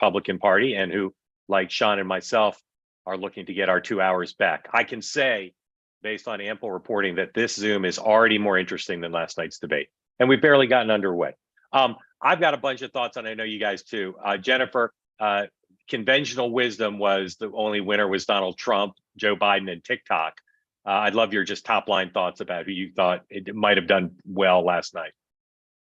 Republican Party and who, like Sean and myself, are looking to get our 2 hours back. I can say, based on ample reporting, that this Zoom is already more interesting than last night's debate, and we've barely gotten underway. I've got a bunch of thoughts, and I know you guys too. Jennifer, conventional wisdom was the only winner was Donald Trump, Joe Biden, and TikTok. I'd love your just top line thoughts about who you thought it might have done well last night.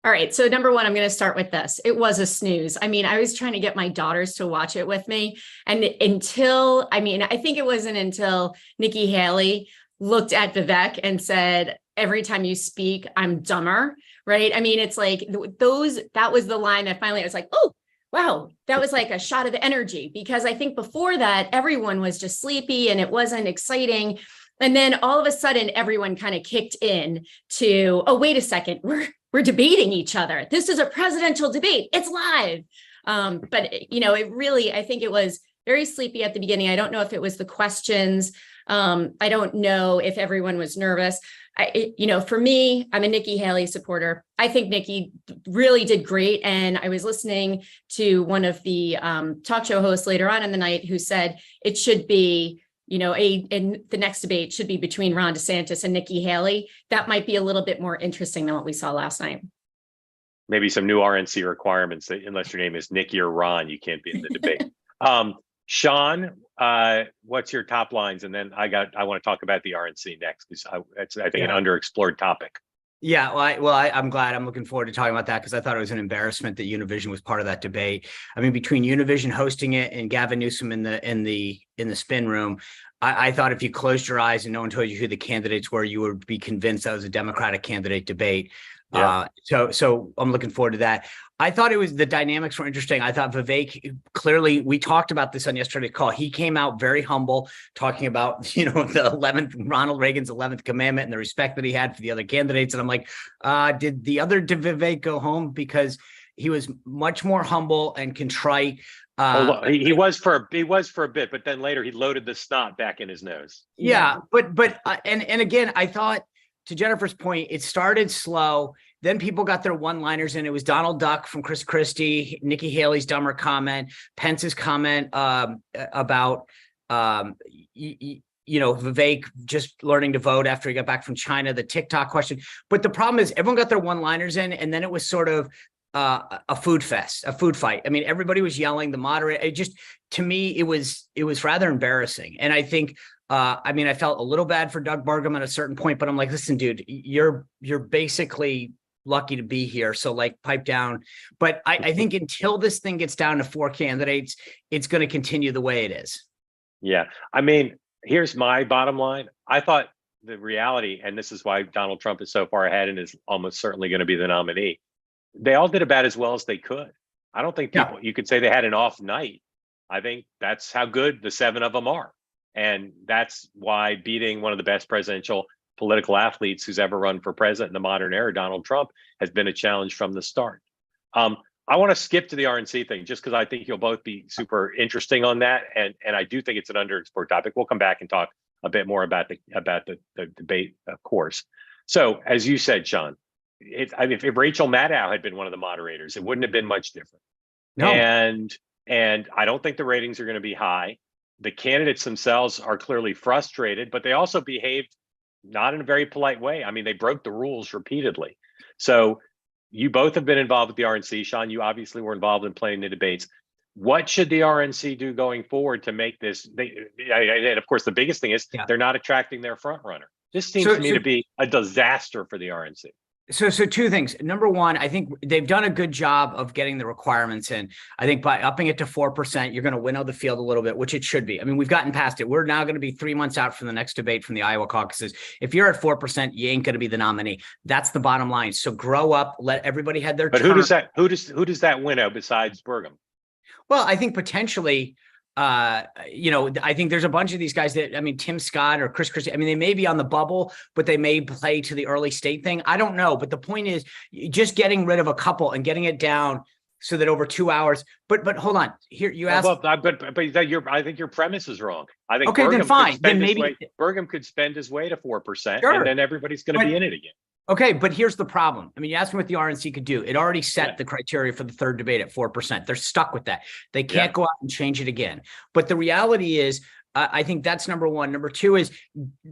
All right. So number one, I'm going to start with this. It was a snooze. I mean, I was trying to get my daughters to watch it with me. And I think it wasn't until Nikki Haley looked at Vivek and said, every time you speak, I'm dumber. Right. I mean, it's like that was the line that finally I was like, oh, wow, that was like a shot of energy, because I think before that, everyone was just sleepy and it wasn't exciting. And then all of a sudden, everyone kind of kicked in to, oh, wait a second, we're debating each other. This is a presidential debate. It's live. But, it really, I think it was very sleepy at the beginning. I don't know if it was the questions. I don't know if everyone was nervous. For me, I'm a Nikki Haley supporter. I think Nikki really did great. And I was listening to one of the talk show hosts later on in the night who said it should be, the next debate should be between Ron DeSantis and Nikki Haley. That might be a little bit more interesting than what we saw last night. Maybe some new RNC requirements that unless your name is Nikki or Ron, you can't be in the debate. Sean, what's your top lines? And then I want to talk about the RNC next, because it's an underexplored topic. Yeah, I'm glad. I'm looking forward to talking about that, because I thought it was an embarrassment that Univision was part of that debate. I mean, between Univision hosting it and Gavin Newsom in the spin room, I thought if you closed your eyes and no one told you who the candidates were, you would be convinced that was a Democratic candidate debate. Yeah. So I'm looking forward to that. I thought the dynamics were interesting. I thought Vivek, clearly, we talked about this on yesterday's call. He came out very humble, talking about, Ronald Reagan's 11th commandment and the respect that he had for the other candidates. And I'm like, did Vivek go home? Because he was much more humble and contrite. He was for a bit, but then later he loaded the snot back in his nose. Yeah. But again, I thought, to Jennifer's point, it started slow. Then people got their one-liners in. It was Donald Duck from Chris Christie, Nikki Haley's dumber comment, Pence's comment about Vivek just learning to vote after he got back from China, the TikTok question. But the problem is everyone got their one-liners in, and then it was sort of a food fest, a food fight. I mean, everybody was yelling. The moderator, to me, it was rather embarrassing. And I think, I felt a little bad for Doug Burgum at a certain point, but I'm like, listen, dude, you're basically lucky to be here. So pipe down. But I think until this thing gets down to 4 candidates, it's going to continue the way it is. Yeah. Here's my bottom line. I thought the reality, and this is why Donald Trump is so far ahead and is almost certainly going to be the nominee. They all did about as well as they could. I don't think you could say they had an off night. I think that's how good the 7 of them are. And that's why beating one of the best presidential political athletes who's ever run for president in the modern era, Donald Trump, has been a challenge from the start. I want to skip to the RNC thing just because I think you'll both be super interesting on that. And I do think it's an underexplored topic. We'll come back and talk a bit more about the debate, of course. So as you said, Sean, if Rachel Maddow had been one of the moderators, it wouldn't have been much different. No. And I don't think the ratings are going to be high. The candidates themselves are clearly frustrated, but they also behaved not in a very polite way. They broke the rules repeatedly. So you both have been involved with the RNC. Sean, you obviously were involved in playing the debates. What should the RNC do going forward to make this? And of course, the biggest thing is they're not attracting their front runner. This seems to me to be a disaster for the RNC. So 2 things. Number one, I think they've done a good job of getting the requirements in. I think by upping it to 4%, you're going to winnow the field a little bit, which it should be. We've gotten past it. We're now going to be 3 months out from the next debate from the Iowa caucuses. If you're at 4%, you ain't going to be the nominee. That's the bottom line. So grow up, let everybody have their turn. But who does that winnow besides Burgum? Well, I think potentially, I think there's a bunch of these guys that, Tim Scott or Chris Christie, they may be on the bubble, but they may play to the early state thing. I don't know. But the point is just getting rid of a couple and getting it down so that over 2 hours, but hold on here. You asked, I think your premise is wrong. I think okay, then fine. Then maybe Burgum could spend his way to 4%, and then everybody's going to be in it again. Okay, but here's the problem. I mean, you asked me what the RNC could do. It already set the criteria for the third debate at 4%. They're stuck with that. They can't go out and change it again. But the reality is, I think that's number one. Number two is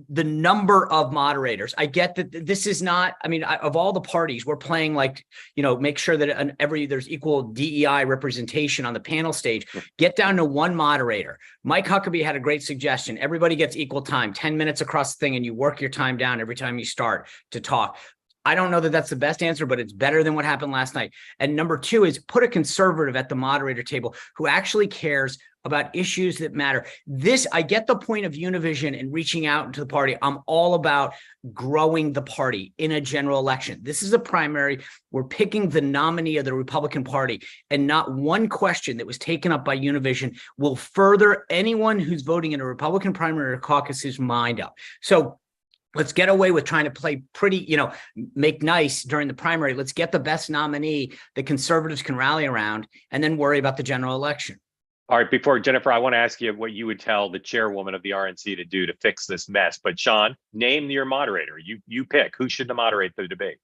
the number of moderators. I get that this is not, I mean, of all the parties, we're playing like, make sure that there's equal DEI representation on the panel stage. Get down to one moderator. Mike Huckabee had a great suggestion. Everybody gets equal time, 10 minutes across the thing, and you work your time down every time you start to talk. I don't know that that's the best answer, but it's better than what happened last night. And number two is put a conservative at the moderator table who actually cares about issues that matter. I get the point of Univision and reaching out into the party. I'm all about growing the party in a general election. This is a primary. We're picking the nominee of the Republican Party, and not one question that was taken up by Univision will further anyone who's voting in a Republican primary or caucus's mind up. So let's get away with trying to play pretty, make nice during the primary. Let's get the best nominee that conservatives can rally around, and then worry about the general election. All right, before Jennifer, I want to ask you what you would tell the chairwoman of the RNC to do to fix this mess. But Sean, name your moderator. You pick. Who should moderate the debate?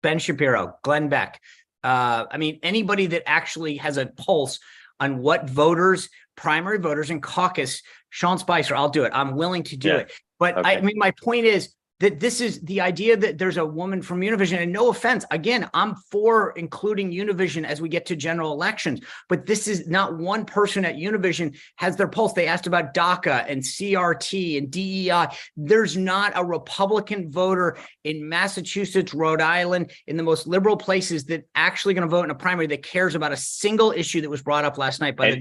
Ben Shapiro, Glenn Beck. Anybody that actually has a pulse on what voters, primary voters and caucus, Sean Spicer, I'll do it. I'm willing to do it. But okay. My point is that this is the idea that there's a woman from Univision, and no offense, again, I'm for including Univision as we get to general elections, but this is not one person at Univision has their pulse. They asked about DACA and CRT and DEI. There's not a Republican voter in Massachusetts, Rhode Island, in the most liberal places that actually going to vote in a primary that cares about a single issue that was brought up last night by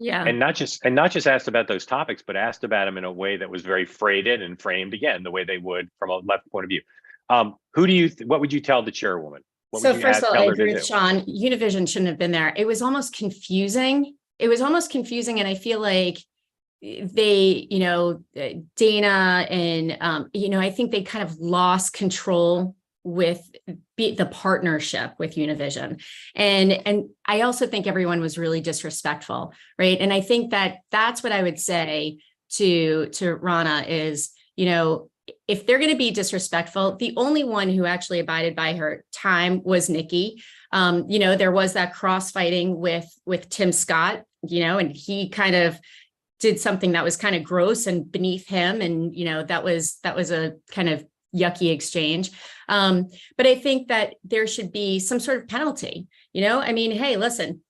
and not just asked about those topics, but asked about them in a way that was very freighted and framed again the way they would from a left point of view. What would you tell the chairwoman? So first of all, I agree with Sean. Univision shouldn't have been there. It was almost confusing. And I feel like they, Dana and I think they kind of lost control with the partnership with Univision. And I also think everyone was really disrespectful, right? And I think that's what I would say to Rana is, if they're going to be disrespectful, the only one who actually abided by her time was Nikki. There was that crossfighting with Tim Scott, and he kind of did something that was kind of gross and beneath him. And, that was a kind of yucky exchange. But I think that there should be some sort of penalty, hey, listen,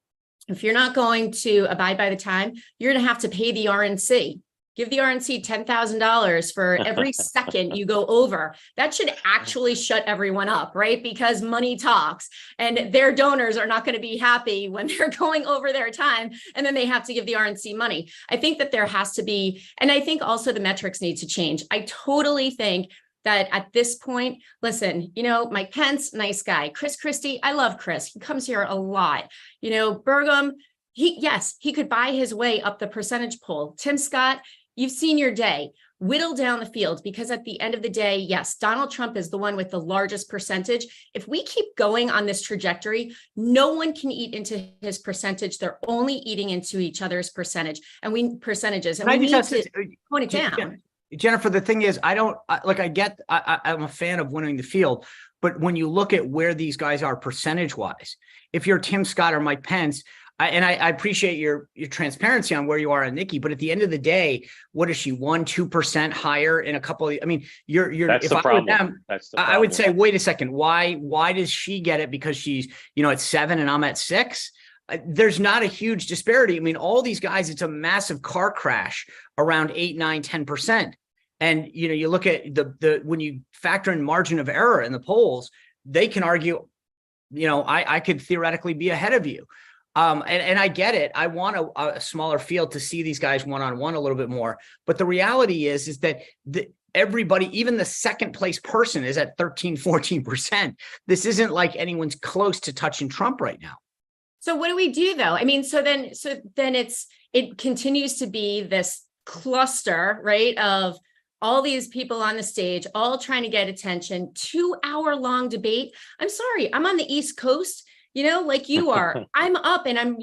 if you're not going to abide by the time, you're going to have to pay the RNC. Give the RNC $10,000 for every second you go over. That should actually shut everyone up, right? Because money talks, and their donors are not going to be happy when they're going over their time, and then they have to give the RNC money. I think that there has to be, and I think also the metrics need to change. I totally think that at this point, listen, Mike Pence, nice guy. Chris Christie, I love Chris. He comes here a lot. Burgum, he could buy his way up the percentage poll. Tim Scott, you've seen your day. Whittle down the field, because at the end of the day, yes, Donald Trump is the one with the largest percentage. If we keep going on this trajectory, no one can eat into his percentage. They're only eating into each other's percentages, and we need to point it down. Jennifer, the thing is, I'm a fan of winning the field, but when you look at where these guys are percentage wise, if you're Tim Scott or Mike Pence, I appreciate your transparency on where you are on Nikki, but at the end of the day, what is she, 1-2% higher in a couple of, you're that's if the I problem. were them, I would say, wait a second, why does she get it because she's, at 7 and I'm at 6? There's not a huge disparity. All these guys, it's a massive car crash around 8, 9, 10%. And, you look at when you factor in margin of error in the polls, they can argue, I could theoretically be ahead of you. And I get it. I want a smaller field to see these guys one-on-one a little bit more. But the reality is that everybody, even the second place person, is at 13-14%. This isn't like anyone's close to touching Trump right now. So what do we do though? So then it continues to be this cluster, right, of all these people on the stage, all trying to get attention, 2-hour long debate. I'm sorry, I'm on the East Coast. like you are. I'm up and I'm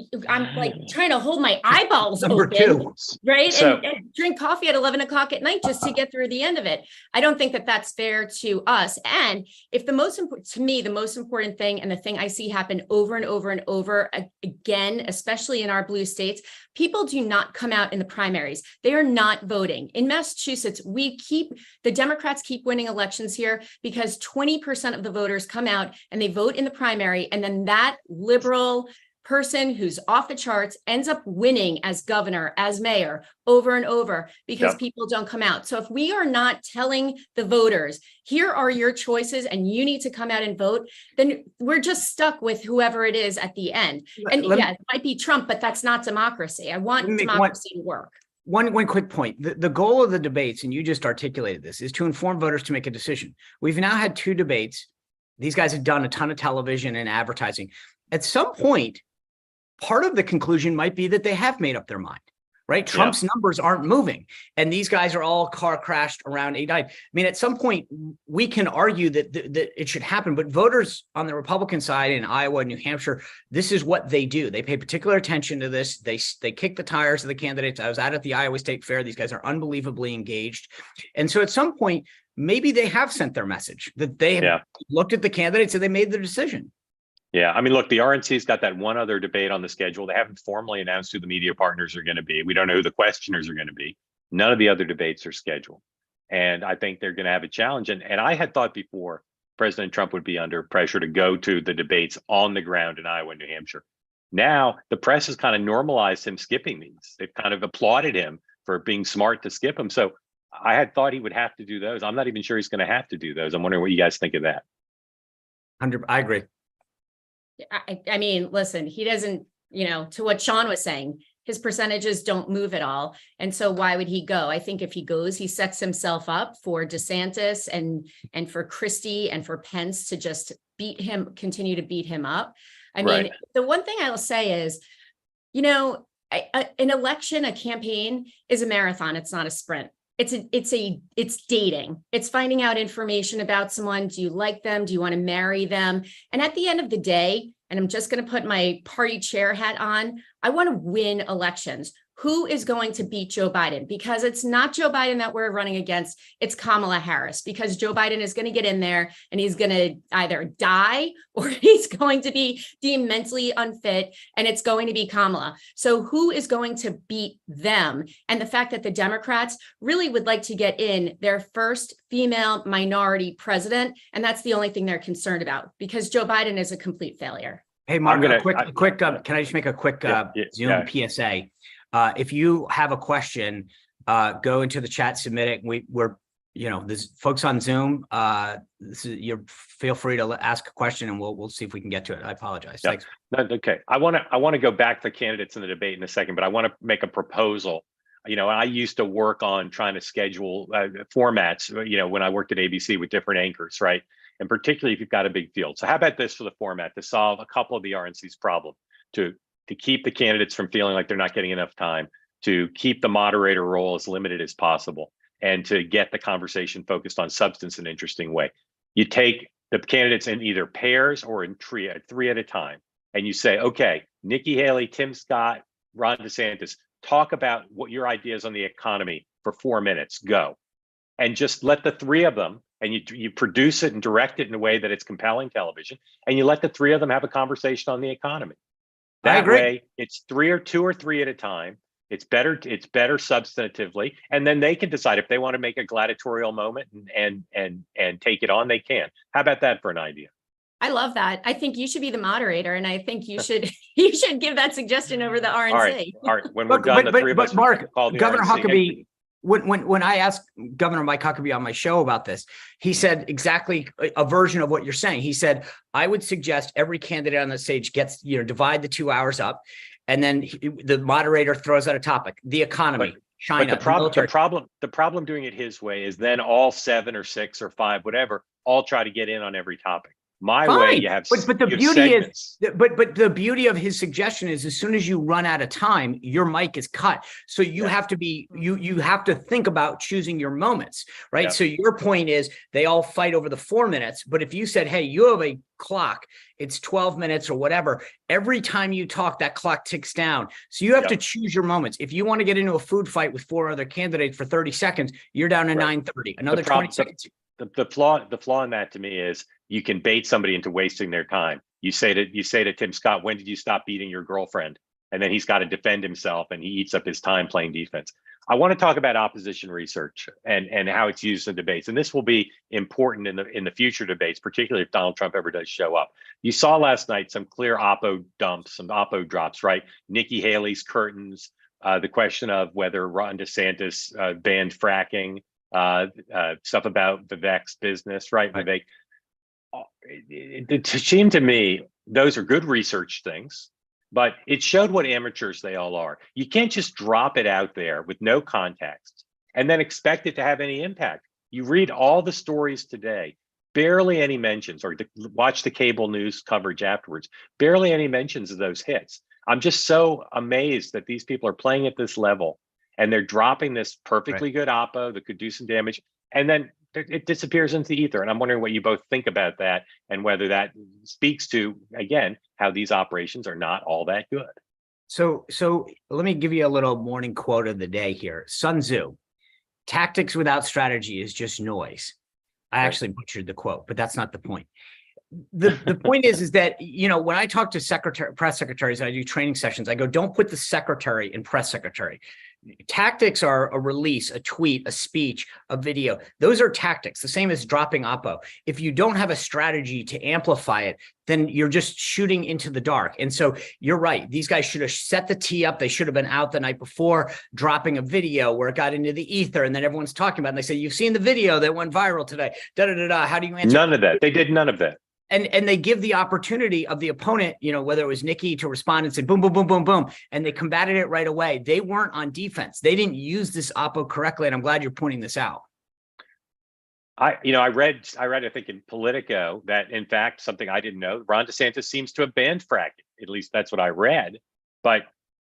like trying to hold my eyeballs Number open, two. right? So- And drink coffee at 11 o'clock at night just to get through the end of it. I don't think that that's fair to us. And if the most important, to me, the most important thing, and the thing I see happen over and over and over again, especially in our blue states, people do not come out in the primaries. They are not voting. In Massachusetts, the Democrats keep winning elections here because 20% of the voters come out and they vote in the primary, and then that liberal person who's off the charts ends up winning as governor, as mayor, over and over because people don't come out. So if we are not telling the voters, here are your choices and you need to come out and vote, then we're just stuck with whoever it is at the end. And it might be Trump, but that's not democracy. I want democracy to work. One quick point. The goal of the debates, and you just articulated this, is to inform voters to make a decision. We've now had 2 debates. These guys have done a ton of television and advertising. At some point, part of the conclusion might be that they have made up their mind, right? Trump's numbers aren't moving, and these guys are all car crashed around 8-9. I mean, at some point, we can argue that it should happen, but voters on the Republican side in Iowa and New Hampshire, this is what they do. They pay particular attention to this. They kick the tires of the candidates. I was at the Iowa State Fair. These guys are unbelievably engaged. And so at some point, maybe they have sent their message, that they have looked at the candidates and they made their decision. Yeah, I mean, look, the RNC's got that one other debate on the schedule. They haven't formally announced who the media partners are going to be. We don't know who the questioners are going to be. None of the other debates are scheduled. And I think they're going to have a challenge. And I had thought before President Trump would be under pressure to go to the debates on the ground in Iowa and New Hampshire. Now, the press has kind of normalized him skipping these. They've kind of applauded him for being smart to skip them. So I had thought he would have to do those. I'm not even sure he's going to have to do those. I'm wondering what you guys think of that. I agree. I mean, listen, he doesn't, to what Sean was saying, his percentages don't move at all. And so why would he go? I think if he goes, he sets himself up for DeSantis and for Christie and for Pence to just continue to beat him up. I mean, the one thing I will say is, an election, a campaign is a marathon. It's not a sprint. It's dating. It's finding out information about someone. Do you like them? Do you want to marry them? And at the end of the day, and I'm just going to put my party chair hat on, I want to win elections. Who is going to beat Joe Biden? Because it's not Joe Biden that we're running against. It's Kamala Harris, because Joe Biden is going to get in there and he's going to either die or he's going to be deemed mentally unfit, and it's going to be Kamala. So who is going to beat them? And the fact that the Democrats really would like to get in their first female minority president, and that's the only thing they're concerned about, because Joe Biden is a complete failure. Hey, Mark, can I just make a quick Zoom PSA? If you have a question, go into the chat, submit it. There's folks on Zoom. Feel free to ask a question, and we'll see if we can get to it. I apologize. Yeah. Thanks. No, okay. I want to go back to candidates in the debate in a second, but I want to make a proposal. I used to work on trying to schedule formats, when I worked at ABC with different anchors, right? And particularly if you've got a big field. So how about this for the format to solve a couple of the RNC's problem, to keep the candidates from feeling like they're not getting enough time, to keep the moderator role as limited as possible, and to get the conversation focused on substance in an interesting way. You take the candidates in either pairs or in three at a time, and you say, okay, Nikki Haley, Tim Scott, Ron DeSantis, talk about what your ideas on the economy for 4 minutes, go. And just let the 3 of them, and you produce it and direct it in a way that it's compelling television, and you let the 3 of them have a conversation on the economy. That way, it's 2 or 3 at a time. It's better substantively, and then they can decide if they want to make a gladiatorial moment and take it on. They can. How about that for an idea? I love that. I think you should be the moderator, and I think you should give that suggestion over the RNC. All right. When we're done, the 3 of us Mark, call the Governor RNC. Huckabee. When I asked Governor Mike Huckabee on my show about this, he said exactly a version of what you're saying. He said, I would suggest every candidate on the stage gets, divide the 2 hours up, and then the moderator throws out a topic, the economy, China. But the problem doing it his way is then all 7 or 6 or 5, whatever, all try to get in on every topic. My Fine. way, you have but the you have beauty segments. is, but the beauty of his suggestion is, as soon as you run out of time, your mic is cut. So you have to be, you have to think about choosing your moments, right? Yeah. So your point is they all fight over the 4 minutes. But if you said, hey, you have a clock, it's 12 minutes or whatever, every time you talk, that clock ticks down. So you have to choose your moments. If you want to get into a food fight with 4 other candidates for 30 seconds, you're down to 9:30, another 20 seconds. The flaw in that to me is you can bait somebody into wasting their time. You say to Tim Scott, when did you stop beating your girlfriend? And then he's got to defend himself and he eats up his time playing defense. I want to talk about opposition research and how it's used in debates. And this will be important in the future debates, particularly if Donald Trump ever does show up. You saw last night some clear oppo dumps, some oppo drops, right? Nikki Haley's curtains, the question of whether Ron DeSantis banned fracking, stuff about Vivek's business, right? Vivek. It seemed to me those are good research things, but it showed what amateurs they all are. You can't just drop it out there with no context and then expect it to have any impact. You read all the stories today, barely any mentions, or watch the cable news coverage afterwards, barely any mentions of those hits. I'm just so amazed that these people are playing at this level and they're dropping this perfectly good oppo that could do some damage, and then it disappears into the ether. And I'm wondering what you both think about that and whether that speaks to, again, how these operations are not all that good. So let me give you a little morning quote of the day here. Sun Tzu, tactics without strategy is just noise. I actually butchered the quote, but that's not the point. The point is that, you know, when I talk to press secretaries, I do training sessions, I go, don't put the secretary in press secretary. Tactics are a release, a tweet, a speech, a video. Those are tactics, the same as dropping oppo. If you don't have a strategy to amplify it, then you're just shooting into the dark. And so you're right. These guys should have set the tee up. They should have been out the night before, dropping a video where it got into the ether. And then everyone's talking about it. And they say, you've seen the video that went viral today. How do you answer? None of that. They did none of that. And they give the opportunity of the opponent, you know, whether it was Nikki, to respond and say, boom, boom, boom, boom, boom. And they combated it right away. They weren't on defense. They didn't use this oppo correctly. And I'm glad you're pointing this out. I read, I think in Politico that, in fact, something I didn't know, Ron DeSantis seems to have banned fracking. At least that's what I read. But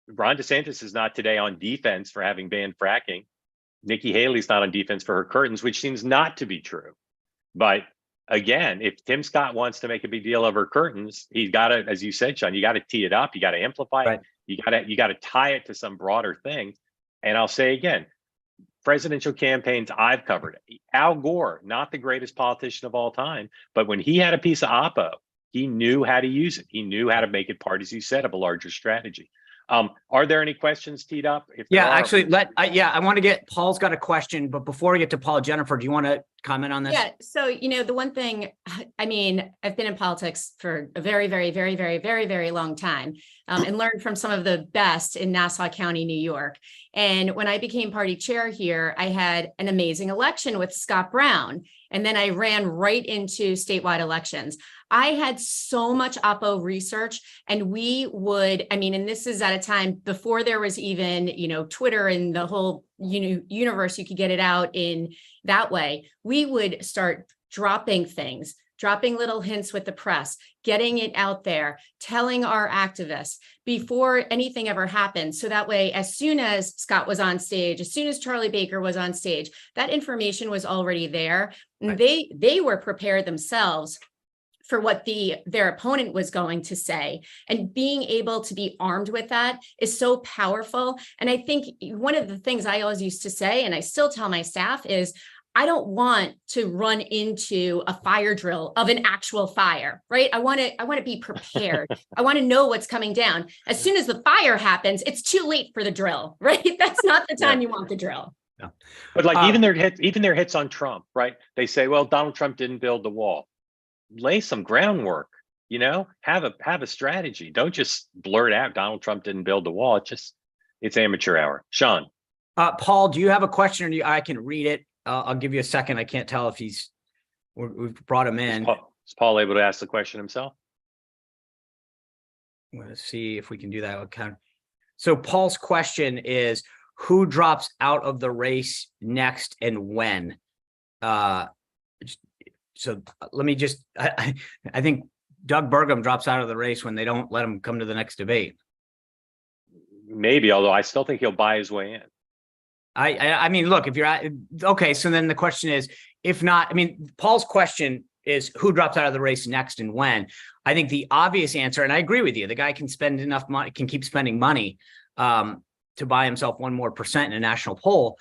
Ron DeSantis is not today on defense for having banned fracking. Nikki Haley's not on defense for her curtains, which seems not to be true. But again, if Tim Scott wants to make a big deal of her curtains, he's got to, as you said, Sean, you got to tee it up. You got to amplify it. You got to tie it to some broader thing. And I'll say again, presidential campaigns I've covered, Al Gore, not the greatest politician of all time, but when he had a piece of oppo, he knew how to use it. He knew how to make it part, as you said, of a larger strategy. Are there any questions teed up? Actually, I want to get, Paul's got a question, but before we get to Paul, Jennifer, do you want to comment on this? Yeah. So, you know, the one thing, I mean, I've been in politics for a very, very, very, very, very, very long time, and learned from some of the best in Nassau County, New York. And when I became party chair here, I had an amazing election with Scott Brown. And then I ran right into statewide elections. I had so much oppo research, and we would, I mean, and this is at a time before there was even, you know, Twitter and the whole, universe, you could get it out in that way. We would start dropping things, dropping little hints with the press, getting it out there, telling our activists before anything ever happened. So that way, as soon as Scott was on stage, as soon as Charlie Baker was on stage, that information was already there. And they were prepared themselves for what their opponent was going to say. And being able to be armed with that is so powerful. And I think one of the things I always used to say, and I still tell my staff, is I don't want to run into a fire drill of an actual fire, right? I want to be prepared. I want to know what's coming down. As soon as the fire happens, it's too late for the drill, right? That's not the time you want the drill. No. But like even their hits on Trump, right? They say, well, Donald Trump didn't build the wall. Lay some groundwork, you know, have a strategy. Don't just blurt out Donald Trump didn't build the wall. It's amateur hour. Sean. Paul, do you have a question, or I can read it? I'll give you a second. I can't tell if we've brought him in. Is Paul able to ask the question himself? Let's see if we can do that. So Paul's question is, who drops out of the race next and when? let me just, I think Doug Burgum drops out of the race when they don't let him come to the next debate. Maybe, although I still think he'll buy his way in. I mean, look, if you're at, okay, so then the question is, if not, I mean, Paul's question is who drops out of the race next and when. I think the obvious answer, and I agree with you, the guy can spend enough money, can keep spending money to buy himself 1% more in a national poll.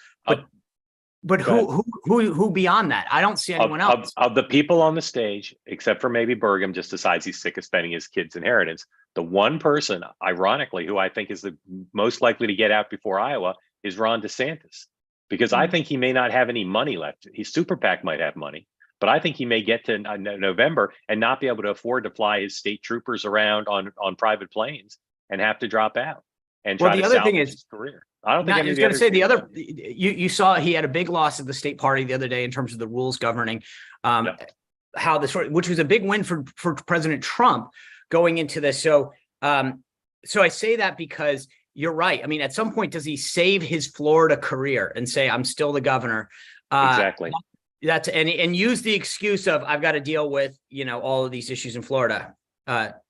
But who beyond that? I don't see anyone else. Of the people on the stage, except for maybe Burgum, just decides he's sick of spending his kid's inheritance. The one person, ironically, who I think is the most likely to get out before Iowa is Ron DeSantis, because I think he may not have any money left. His super PAC might have money, but I think he may get to November and not be able to afford to fly his state troopers around on private planes and have to drop out and try to salvage his career. I don't think I was going to say the other, you saw he had a big loss at the state party the other day in terms of the rules governing how this, which was a big win for President Trump going into this. So I say that because you're right. I mean, at some point, does he save his Florida career and say, I'm still the governor? Exactly. That's and use the excuse of I've got to deal with, all of these issues in Florida.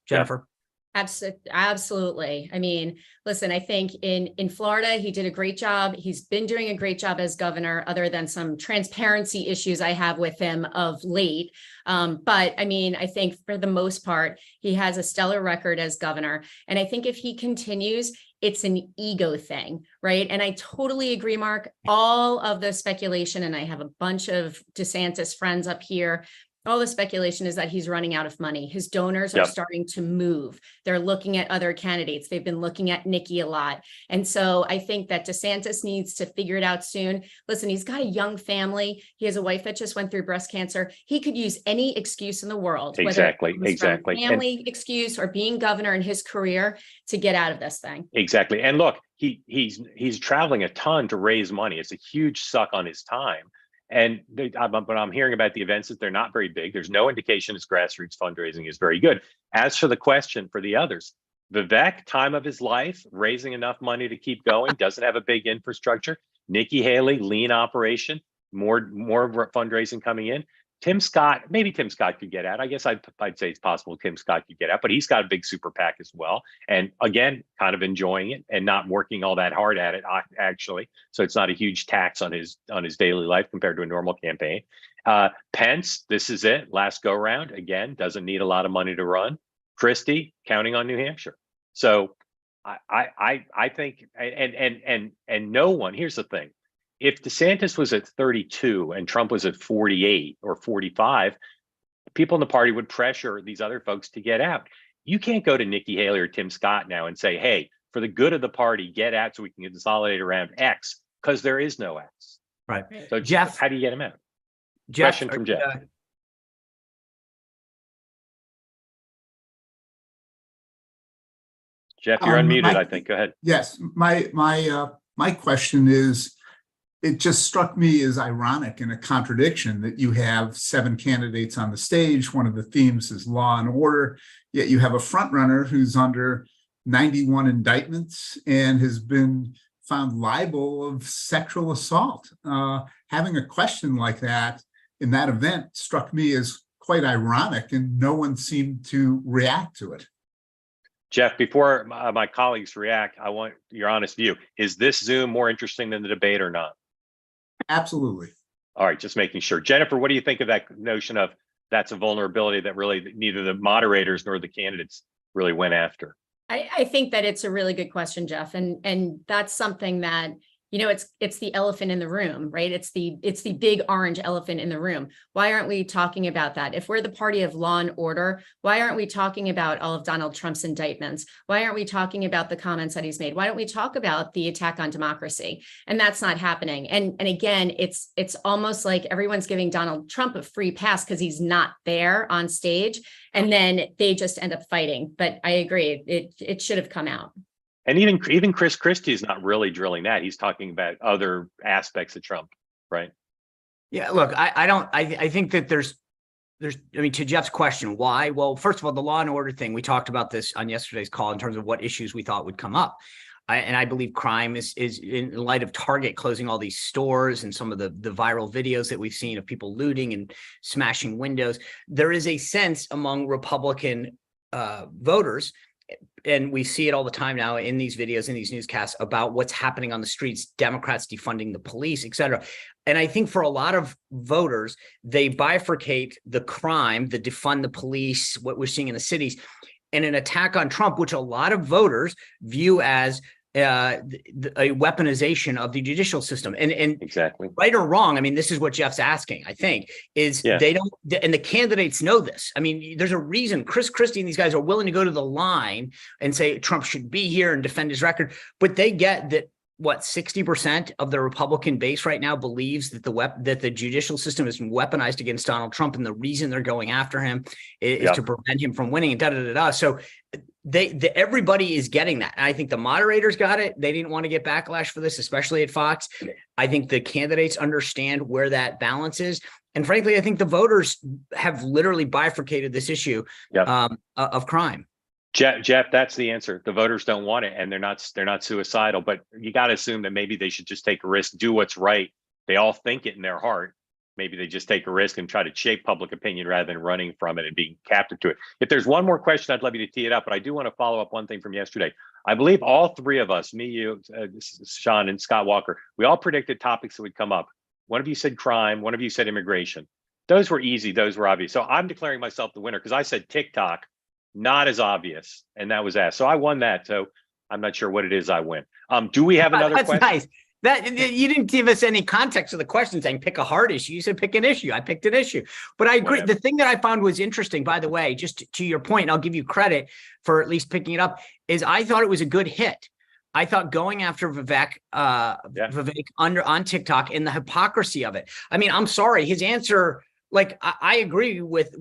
Jennifer. Absolutely. I mean, listen, I think in Florida, he did a great job. He's been doing a great job as governor, other than some transparency issues I have with him of late. But I mean, I think for the most part, he has a stellar record as governor. And I think if he continues, it's an ego thing, right? And I totally agree, Mark. All of the speculation, and I have a bunch of DeSantis friends up here, all the speculation is that he's running out of money. His donors are starting to move. They're looking at other candidates. They've been looking at Nikki a lot. And so I think that DeSantis needs to figure it out soon. Listen, he's got a young family. He has a wife that just went through breast cancer. He could use any excuse in the world, exactly, whether it's family excuse or being governor in his career, to get out of this thing. Exactly. And look, he's traveling a ton to raise money. It's a huge suck on his time. And but I'm hearing about the events that they're not very big. There's no indication his grassroots fundraising is very good. As for the question for the others, Vivek, time of his life, raising enough money to keep going, doesn't have a big infrastructure. Nikki Haley, lean operation, more fundraising coming in. Tim Scott, maybe Tim Scott could get out. I guess I'd say it's possible Tim Scott could get out, but he's got a big super PAC as well. And again, kind of enjoying it and not working all that hard at it, actually. So it's not a huge tax on his daily life compared to a normal campaign. Pence, this is it. Last go round. Again, doesn't need a lot of money to run. Christie, counting on New Hampshire. So I think, and no one, here's the thing. If DeSantis was at 32 and Trump was at 48 or 45, people in the party would pressure these other folks to get out. You can't go to Nikki Haley or Tim Scott now and say, hey, for the good of the party, get out so we can consolidate around X, because there is no X. Right. So Jeff, how do you get him out? Question from Jeff. Jeff, you're unmuted, I think. Go ahead. Yes, my question is, it just struck me as ironic and a contradiction that you have 7 candidates on the stage. One of the themes is law and order, yet you have a frontrunner who's under 91 indictments and has been found liable of sexual assault. Having a question like that in that event struck me as quite ironic, and no one seemed to react to it. Jeff, before my colleagues react, I want your honest view. Is this Zoom more interesting than the debate or not? Absolutely. All right, just making sure. Jennifer, what do you think of that notion of that's a vulnerability that really neither the moderators nor the candidates really went after? I think that it's a really good question, Jeff. And that's something that, it's the elephant in the room, right? It's the big orange elephant in the room. Why aren't we talking about that? If we're the party of law and order, why aren't we talking about all of Donald Trump's indictments? Why aren't we talking about the comments that he's made? Why don't we talk about the attack on democracy? And that's not happening. And again, it's almost like everyone's giving Donald Trump a free pass because he's not there on stage. And then they just end up fighting. But I agree, it should have come out. And even Chris Christie is not really drilling that. He's talking about other aspects of Trump, right? Yeah, look, I think that there's, to Jeff's question, why? Well, first of all, the law and order thing, we talked about this on yesterday's call in terms of what issues we thought would come up. I believe crime is in light of Target closing all these stores and some of the viral videos that we've seen of people looting and smashing windows. There is a sense among Republican voters, and we see it all the time now in these videos, in these newscasts, about what's happening on the streets, Democrats defunding the police, et cetera. And I think for a lot of voters, they bifurcate the crime, the defund the police, what we're seeing in the cities, and an attack on Trump, which a lot of voters view as a weaponization of the judicial system. And exactly, right or wrong, I mean, this is what Jeff's asking, I think, is they don't, and the candidates know this. I mean, there's a reason Chris Christie and these guys are willing to go to the line and say Trump should be here and defend his record, but they get that, what, 60% of the Republican base right now believes that the judicial system has been weaponized against Donald Trump, and the reason they're going after him is to prevent him from winning, and So everybody is getting that. And I think the moderators got it. They didn't want to get backlash for this, especially at Fox. I think the candidates understand where that balance is. And frankly, I think the voters have literally bifurcated this issue of crime. Jeff, that's the answer. The voters don't want it, and they're not suicidal, but you got to assume that maybe they should just take a risk, do what's right. They all think it in their heart. Maybe they just take a risk and try to shape public opinion rather than running from it and being captive to it. If there's one more question, I'd love you to tee it up, but I do want to follow up one thing from yesterday. I believe all three of us, me, you, Sean, and Scott Walker, we all predicted topics that would come up. One of you said crime, one of you said immigration. Those were easy, those were obvious. So I'm declaring myself the winner because I said TikTok, not as obvious, and that was asked. So I won that. So I'm not sure what it is I win. Do we have another question? Nice. That you didn't give us any context of the question saying pick a hard issue. You said pick an issue. I picked an issue. But I agree. Whatever. The thing that I found was interesting, by the way, just to your point, and I'll give you credit for at least picking it up, is I thought it was a good hit. I thought going after Vivek on TikTok and the hypocrisy of it. I mean, I'm sorry, his answer, like I agree with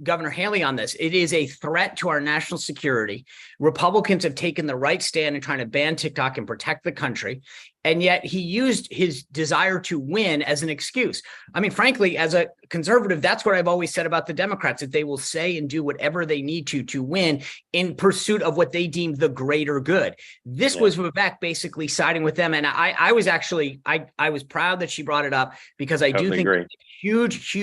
Governor Haley on this. It is a threat to our national security. Republicans have taken the right stand in trying to ban TikTok and protect the country. And yet he used his desire to win as an excuse. I mean, frankly, as a conservative, that's what I've always said about the Democrats, that they will say and do whatever they need to win in pursuit of what they deem the greater good. This was Vivek basically siding with them. And I was actually, I was proud that she brought it up, because I do think it's a huge,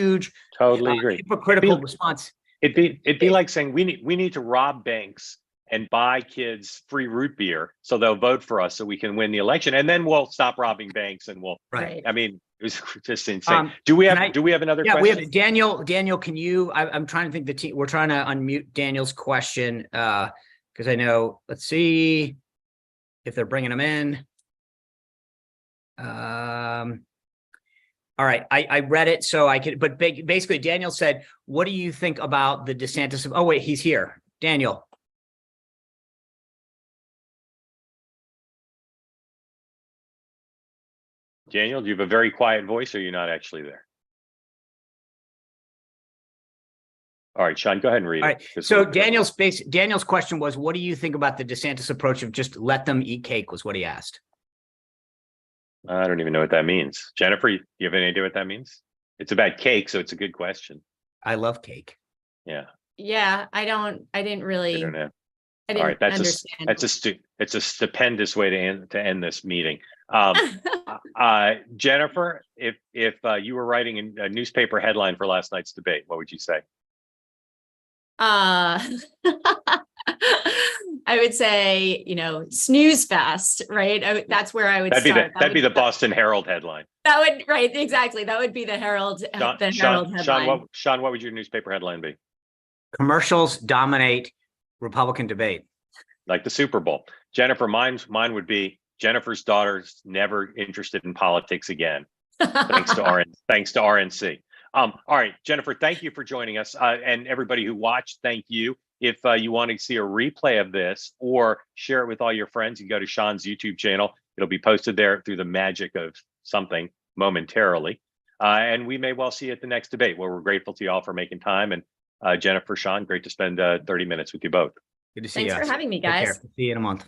hypocritical response. It'd be like saying we need to rob banks and buy kids free root beer so they'll vote for us so we can win the election, and then we'll stop robbing banks and we'll. Right. I mean, it was just insane. Do we have another? Yeah, question? we have Daniel. Daniel, can you? I'm trying to think. The team. We're trying to unmute Daniel's question because I know. Let's see if they're bringing him in. All right, I read it, so I could. But basically, Daniel said, "What do you think about the DeSantis?" Oh wait, he's here. Daniel. Daniel, do you have a very quiet voice, or you're not actually there? All right, Sean, go ahead and read it. All right. So Daniel's question was, what do you think about the DeSantis approach of just let them eat cake, was what he asked. I don't even know what that means. Jennifer, you have any idea what that means? It's about cake, so it's a good question. I love cake. Yeah. Yeah, I didn't really. I don't know. I didn't All right, understand. it's a stupendous way to end this meeting. Jennifer, if you were writing a newspaper headline for last night's debate, what would you say? I would say, snooze fest, right? That's where I would start. That'd be the Boston Herald headline. That would, right, exactly. That would be the Herald. Herald headline. Sean, what would your newspaper headline be? Commercials dominate Republican debate. Like the Super Bowl. Jennifer, mine would be Jennifer's daughter's never interested in politics again. Thanks to RNC. All right, Jennifer, thank you for joining us. And everybody who watched, thank you. If you want to see a replay of this or share it with all your friends, you go to Sean's YouTube channel. It'll be posted there through the magic of something momentarily. And we may well see you at the next debate, where we're grateful to you all for making time. And Jennifer, Sean, great to spend 30 minutes with you both. Good to see you. Thanks for having me, guys. See you in a month.